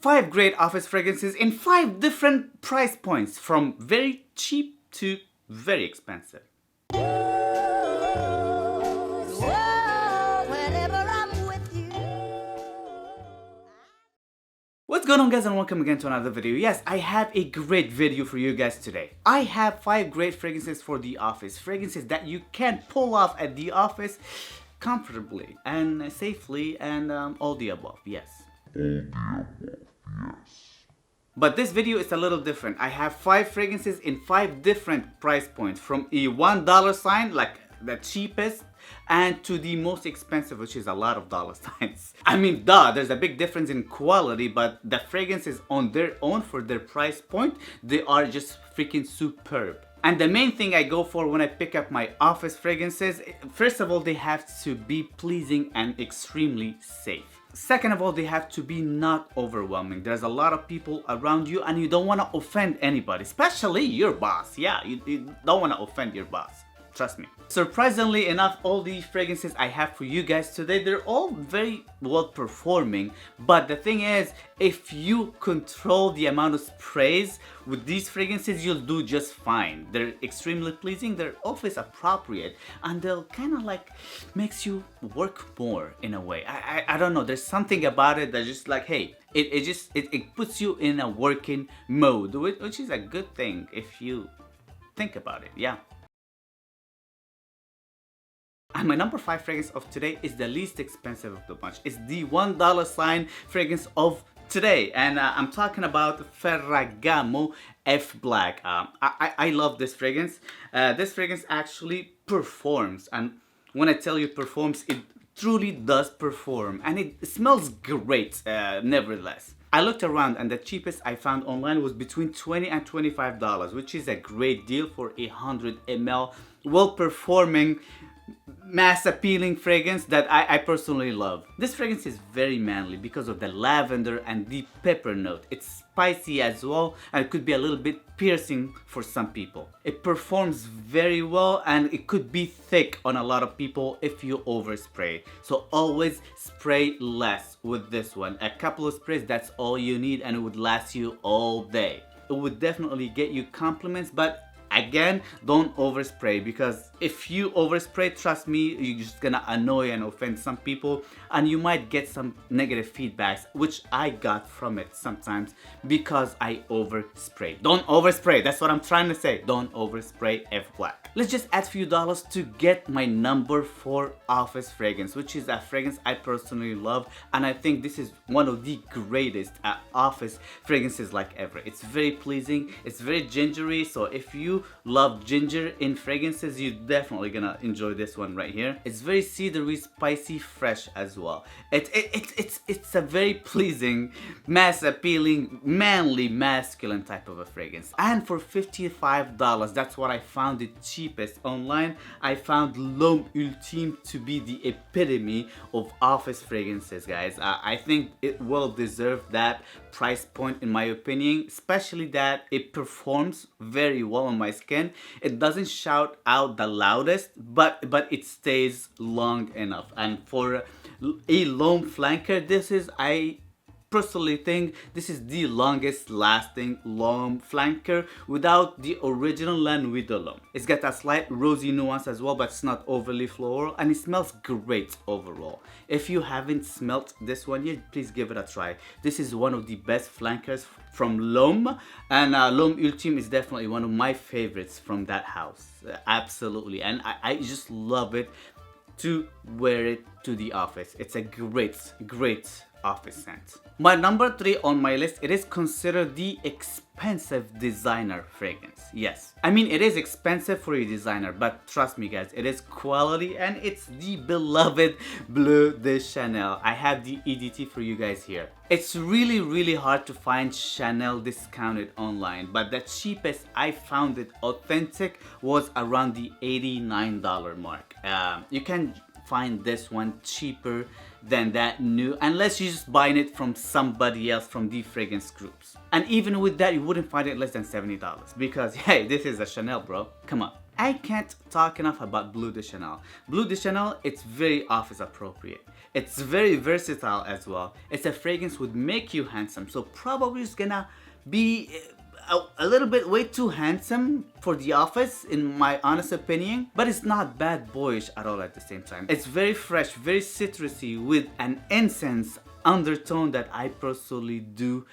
5 great office fragrances in 5 different price points, from very cheap to very expensive. What's going on, guys, and welcome again to another video. Yes, I have a great video for you guys today. I have 5 great fragrances for the office. Fragrances that you can pull off at the office comfortably and safely and all the above, yes. But this video is a little different. I have 5 fragrances in 5 different price points, from a $1 sign, like the cheapest, and to the most expensive, which is a lot of dollar signs. I mean, duh, there's a big difference in quality, but the fragrances on their own, for their price point, they are just freaking superb. And the main thing I go for when I pick up my office fragrances, first of all, they have to be pleasing and extremely safe. Second of all, they have to be not overwhelming. There's a lot of people around you and you don't want to offend anybody, especially your boss. Yeah, you don't want to offend your boss. Trust me. Surprisingly enough, all the fragrances I have for you guys today, they're all very well performing. But the thing is, if you control the amount of sprays with these fragrances, you'll do just fine. They're extremely pleasing, they're office appropriate, and they'll kind of like makes you work more in a way. I don't know, there's something about it that just like, hey, it puts you in a working mode, which is a good thing if you think about it, yeah. And my number 5 fragrance of today is the least expensive of the bunch. It's the $1 sign fragrance of today, and I'm talking about Ferragamo F Black. I love this fragrance. This fragrance actually performs, and when I tell you performs, it truly does perform, and it smells great nevertheless. I looked around and the cheapest I found online was between $20 and $25, which is a great deal for a 100 ml well-performing, mass appealing fragrance that I personally love. This fragrance is very manly because of the lavender and the pepper note. It's spicy as well, and it could be a little bit piercing for some people. It performs very well, and it could be thick on a lot of people if you overspray. So always spray less with this one. A couple of sprays, that's all you need, and it would last you all day. It would definitely get you compliments, but again, don't overspray, because if you overspray, trust me, you're just gonna annoy and offend some people, and you might get some negative feedbacks, which I got from it sometimes because I overspray. Don't overspray, that's what I'm trying to say. Don't overspray F Black. Let's just add a few dollars to get my number 4 office fragrance, which is a fragrance I personally love, and I think this is one of the greatest office fragrances like ever. It's very pleasing, it's very gingery, so if you love ginger in fragrances, you're definitely gonna enjoy this one right here. It's very cedary, spicy, fresh as well. It's a very pleasing, mass appealing, manly, masculine type of a fragrance. And for $55, that's what I found it cheapest online. I found L'Homme Ultime to be the epitome of office fragrances, guys. I think it will deserve that price point in my opinion, especially that it performs very well on my skin. It doesn't shout out the loudest, but it stays long enough. And for a L'Homme flanker, this is, I personally think this is the longest lasting L'Homme flanker without the original La Nuit de L'Homme. It's got a slight rosy nuance as well, but it's not overly floral, and it smells great overall. If you haven't smelt this one yet, please give it a try. This is one of the best flankers from L'Homme, and L'Homme Ultime is definitely one of my favorites from that house. Absolutely, and I just love it to wear it to the office. It's a great office scent. My number 3 on my list, it is considered the expensive designer fragrance. Yes, I mean, it is expensive for a designer, but trust me guys, it is quality, and it's the beloved Bleu de Chanel. I have the EDT for you guys here. It's really hard to find Chanel discounted online, but the cheapest I found it authentic was around the $89 mark. You can find this one cheaper than that new, unless you're just buying it from somebody else from the fragrance groups. And even with that, you wouldn't find it less than $70, because hey, this is a Chanel, bro. Come on. I can't talk enough about Bleu de Chanel. Bleu de Chanel, it's very office appropriate. It's very versatile as well. It's a fragrance would make you handsome, so probably it's gonna be a little bit way too handsome for the office in my honest opinion, but it's not bad boyish at all at the same time. It's very fresh, very citrusy with an incense undertone that I personally do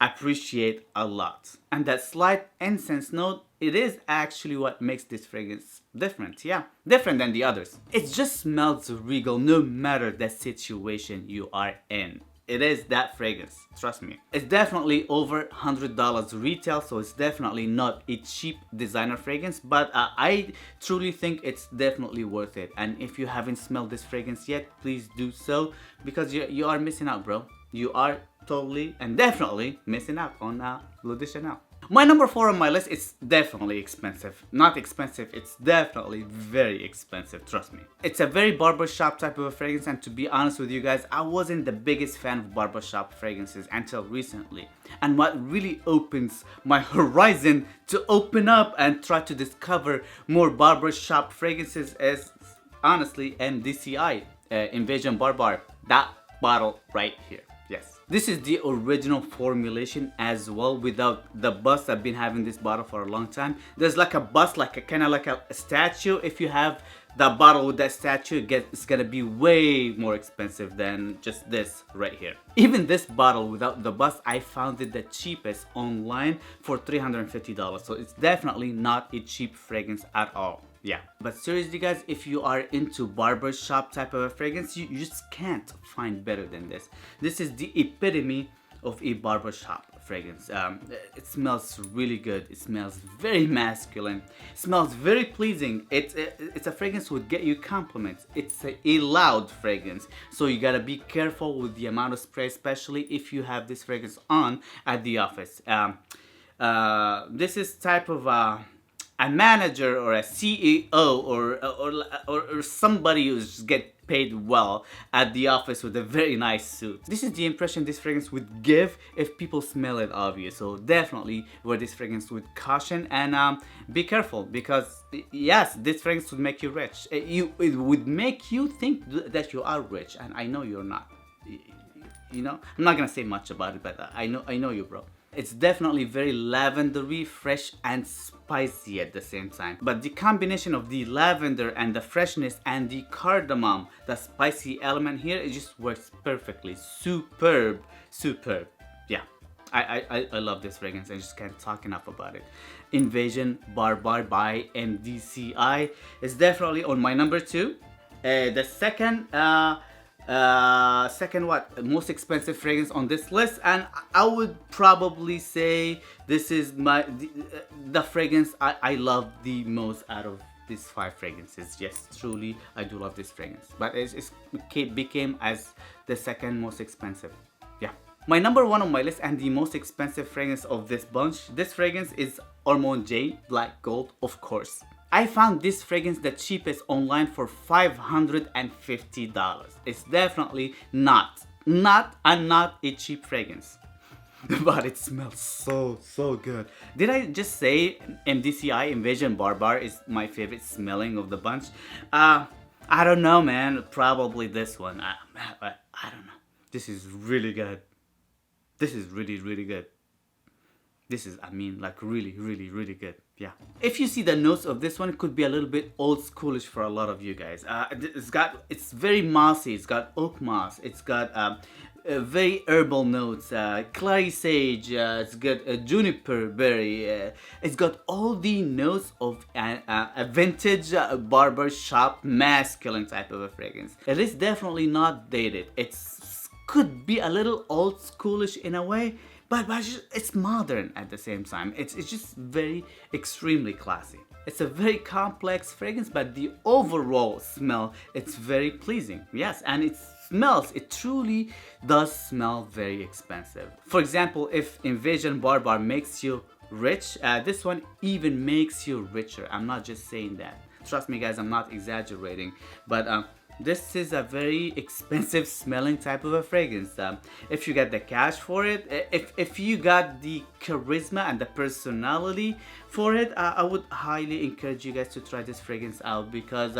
appreciate a lot. And that slight incense note, it is actually what makes this fragrance different. Yeah, different than the others. It just smells regal no matter the situation you are in. It is that fragrance, trust me. It's definitely over $100 retail, so it's definitely not a cheap designer fragrance, but I truly think it's definitely worth it. And if you haven't smelled this fragrance yet, please do so, because you are missing out, bro. You are totally and definitely missing out on Bleu de Chanel. My number 4 on my list is definitely expensive. Not expensive, it's definitely very expensive, trust me. It's a very barbershop type of a fragrance, and to be honest with you guys, I wasn't the biggest fan of barbershop fragrances until recently. And what really opens my horizon to open up and try to discover more barbershop fragrances is honestly MDCI, Invasion Barbar. That bottle right here. Yes. This is the original formulation as well, without the bust. I've been having this bottle for a long time. There's like a bust, like a kind of like a statue. If you have the bottle with that statue, it's gonna be way more expensive than just this right here. Even this bottle without the bust, I found it the cheapest online for $350. So it's definitely not a cheap fragrance at all. Yeah, but seriously guys, if you are into barbershop type of a fragrance, you just can't find better than this. This is the epitome of a barbershop fragrance. It smells really good. It smells very masculine. It smells very pleasing. It's a fragrance would get you compliments. It's a loud fragrance, so you gotta be careful with the amount of spray, especially if you have this fragrance on at the office. This is type of a manager or a CEO or somebody who's get paid well at the office with a very nice suit. This is the impression this fragrance would give if people smell it, obvious. So definitely wear this fragrance with caution and be careful, because yes, this fragrance would make you rich. It would make you think that you are rich, and I know you're not. You know, I'm not gonna say much about it, but I know you, bro. It's definitely very lavendery, fresh and spicy at the same time. But the combination of the lavender and the freshness and the cardamom, the spicy element here, it just works perfectly. Superb, superb. Yeah, I love this fragrance. I just can't talk enough about it. Invasion Barbar by MDCI is definitely on my number 2. The second most expensive fragrance on this list, and I would probably say this is the fragrance I love the most out of these 5 fragrances. Yes, truly I do love this fragrance, but it became as the second most expensive. Yeah, my number 1 on my list and the most expensive fragrance of this bunch, this fragrance is Monge Black Gold, of course. I found this fragrance the cheapest online for $550. It's definitely not a cheap fragrance, but it smells so good. Did I just say MDCI Invasion Barbar is my favorite smelling of the bunch? I don't know, man. Probably this one. I don't know. This is really good. This is really good. This is, I mean, like really good. Yeah. If you see the notes of this one, it could be a little bit old schoolish for a lot of you guys. It's very mossy. It's got oak moss. It's got very herbal notes, clary sage. It's got juniper berry. It's got all the notes of a vintage barber shop masculine type of a fragrance. It is definitely not dated. It's could be a little old schoolish in a way, but it's modern at the same time. It's just very extremely classy. It's a very complex fragrance, but the overall smell, it's very pleasing. Yes, and it truly does smell very expensive. For example, if Invasion Barbar makes you rich, this one even makes you richer. I'm not just saying that. Trust me guys, I'm not exaggerating, but This is a very expensive smelling type of a fragrance. If you get the cash for it, if you got the charisma and the personality for it, I would highly encourage you guys to try this fragrance out, because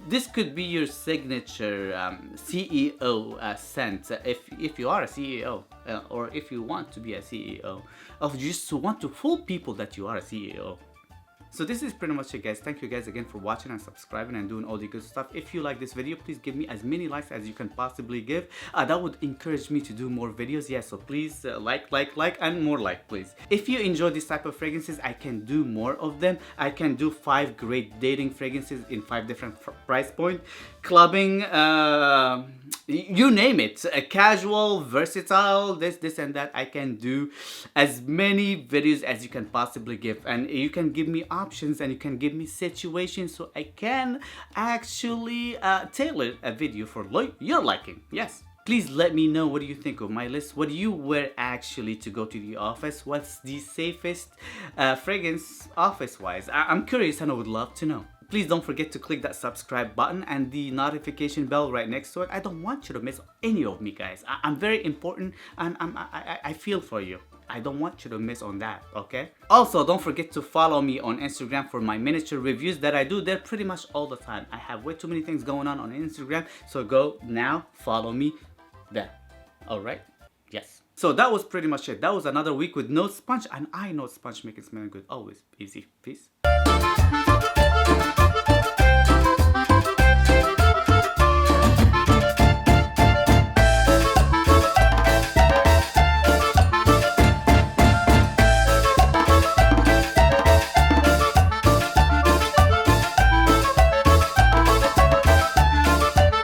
this could be your signature CEO scent, if you are a CEO, or if you want to be a CEO, or just want to fool people that you are a CEO. So this is pretty much it, guys. Thank you guys again for watching and subscribing and doing all the good stuff. If you like this video, please give me as many likes as you can possibly give. That would encourage me to do more videos. Yeah, so please like, and more like, please. If you enjoy this type of fragrances, I can do more of them. I can do 5 great dating fragrances in 5 different price point, clubbing, you name it, casual, versatile, this and that. I can do as many videos as you can possibly give, and you can give me options and you can give me situations, so I can actually tailor a video for your liking. Yes. Please let me know, what do you think of my list? What do you wear actually to go to the office? What's the safest fragrance office-wise? I'm curious and I would love to know. Please don't forget to click that subscribe button and the notification bell right next to it. I don't want you to miss any of me, guys. I'm very important, and I feel for you. I don't want you to miss on that, okay? Also, don't forget to follow me on Instagram for my miniature reviews that I do there pretty much all the time. I have way too many things going on Instagram, so go now, follow me there. Alright? Yes. So that was pretty much it. That was another week with no sponge, and I know sponge make it smell good. Always easy. Peace.